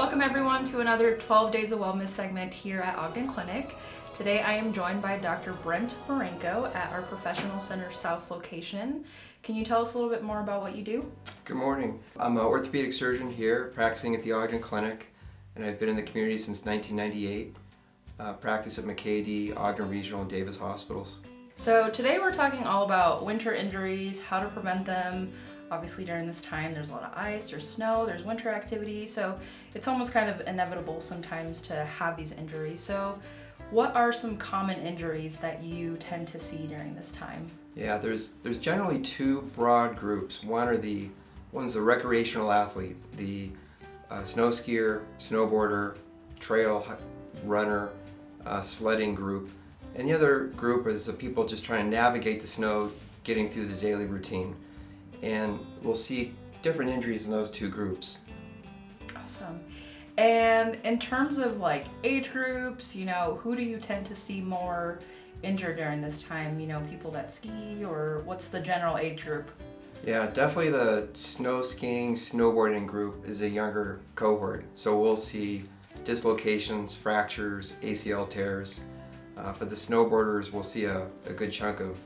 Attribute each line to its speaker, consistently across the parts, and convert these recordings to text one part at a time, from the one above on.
Speaker 1: Welcome everyone to another 12 Days of Wellness segment here at Ogden Clinic. Today I am joined by Dr. Brent Baranko at our Professional Center South location. Can you tell us a little bit more about what you do?
Speaker 2: Good morning. I'm an orthopedic surgeon here practicing at the Ogden Clinic, and I've been in the community since 1998. Practice at McKay, Ogden Regional, and Davis hospitals.
Speaker 1: So today we're talking all about winter injuries, how to prevent them. Obviously during this time there's a lot of ice, there's snow, there's winter activity, so it's almost kind of inevitable sometimes to have these injuries. So what are some common injuries that you tend to see during this time?
Speaker 2: Yeah, there's generally two broad groups. One's the recreational athlete, the snow skier, snowboarder, trail runner, sledding group. And the other group is the people just trying to navigate the snow, getting through the daily routine. And we'll see different injuries in those two groups.
Speaker 1: Awesome. And in terms of like age groups, who do you tend to see more injured during this time? People that ski, or what's the general age group?
Speaker 2: Yeah, definitely the snow skiing, snowboarding group is a younger cohort. So we'll see dislocations, fractures, ACL tears. For the snowboarders, we'll see a good chunk of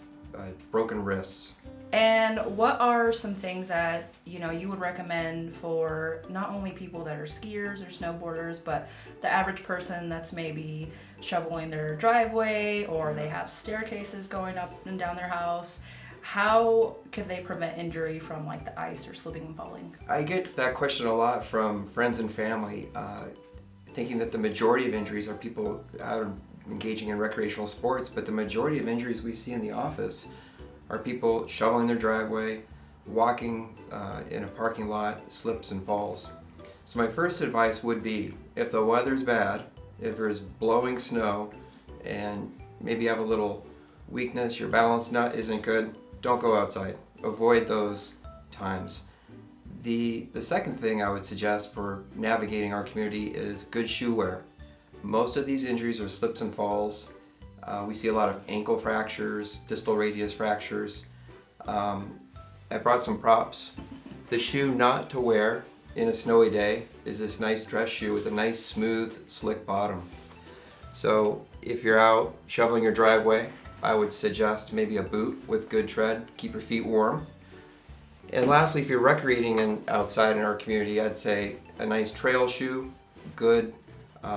Speaker 2: broken wrists.
Speaker 1: And what are some things that you would recommend for not only people that are skiers or snowboarders, but the average person that's maybe shoveling their driveway, or they have staircases going up and down their house? How could they prevent injury from like the ice or slipping and falling?
Speaker 2: I get that question a lot from friends and family, thinking that the majority of injuries are people out engaging in recreational sports, but the majority of injuries we see in the office are people shoveling their driveway, walking in a parking lot, slips and falls. So my first advice would be, if the weather's bad, if there's blowing snow, and maybe you have a little weakness, your balance nut isn't good, don't go outside. Avoid those times. The second thing I would suggest for navigating our community is good shoe wear. Most of these injuries are slips and falls. We see a lot of ankle fractures, distal radius fractures. I brought some props. The shoe not to wear in a snowy day is this nice dress shoe with a nice smooth slick bottom. So if you're out shoveling your driveway, I would suggest maybe a boot with good tread, keep your feet warm. And lastly, if you're recreating outside in our community, I'd say a nice trail shoe, good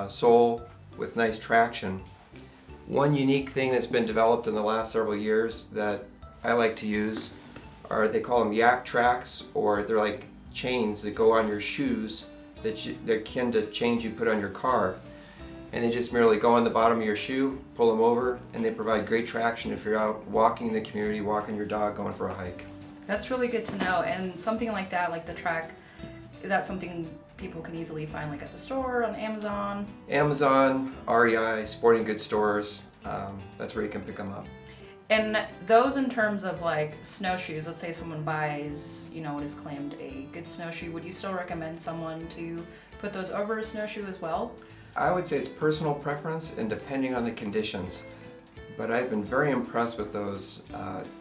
Speaker 2: sole with nice traction. One unique thing that's been developed in the last several years that I like to use they call them yak tracks, or they're like chains that go on your shoes they're akin to chains you put on your car. And they just merely go on the bottom of your shoe, pull them over, and they provide great traction if you're out walking in the community, walking your dog, going for a hike.
Speaker 1: That's really good to know. And something like that, like the track, is that something people can easily find like at the store, on Amazon?
Speaker 2: Amazon, REI, sporting goods stores, that's where you can pick them up.
Speaker 1: And those in terms of like snowshoes, let's say someone buys, what is claimed a good snowshoe, would you still recommend someone to put those over a snowshoe as well?
Speaker 2: I would say it's personal preference and depending on the conditions. But I've been very impressed with those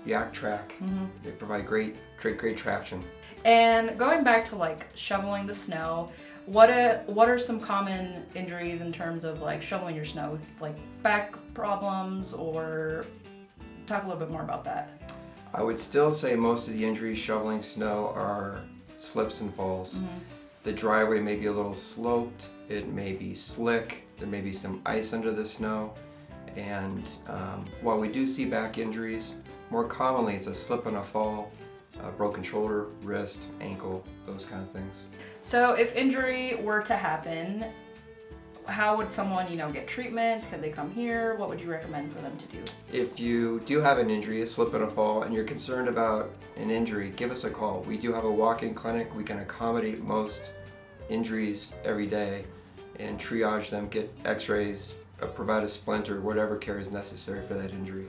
Speaker 2: yak track. Mm-hmm. They provide great traction.
Speaker 1: And going back to like shoveling the snow, what are some common injuries in terms of like shoveling your snow, like back problems, or talk a little bit more about that?
Speaker 2: I would still say most of the injuries shoveling snow are slips and falls. Mm-hmm. The driveway may be a little sloped, it may be slick, there may be some ice under the snow. And while we do see back injuries, more commonly it's a slip and a fall, a broken shoulder, wrist, ankle, those kind of things.
Speaker 1: So if injury were to happen, how would someone, get treatment? Could they come here? What would you recommend for them to do?
Speaker 2: If you do have an injury, a slip and a fall, and you're concerned about an injury, give us a call. We do have a walk-in clinic. We can accommodate most injuries every day and triage them, get x-rays, provide a splint or whatever care is necessary for that injury.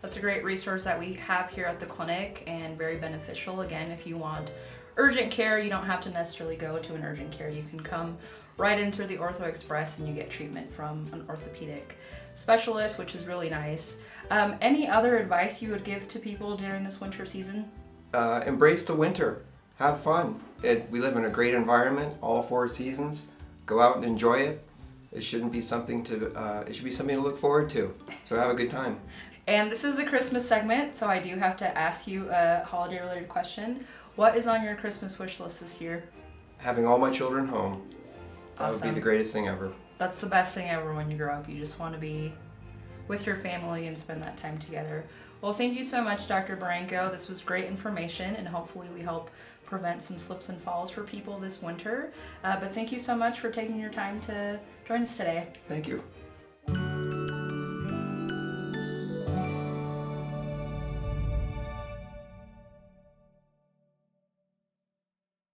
Speaker 1: That's a great resource that we have here at the clinic, and very beneficial. Again, if you want urgent care, you don't have to necessarily go to an urgent care. You can come right into the Ortho Express and you get treatment from an orthopedic specialist, which is really nice. Any other advice you would give to people during this winter season?
Speaker 2: Embrace the winter. Have fun. We live in a great environment, all 4 seasons. go out and enjoy it. It shouldn't be something to. It should be something to look forward to. So have a good time.
Speaker 1: And this is a Christmas segment, so I do have to ask you a holiday-related question. What is on your Christmas wish list this year?
Speaker 2: Having all my children home. That would be
Speaker 1: Awesome.
Speaker 2: the greatest thing ever.
Speaker 1: That's the best thing ever when you grow up. You just want to be with your family and spend that time together. Well, thank you so much, Dr. Baranko. This was great information, and hopefully we help prevent some slips and falls for people this winter. But thank you so much for taking your time to join us today.
Speaker 2: Thank you.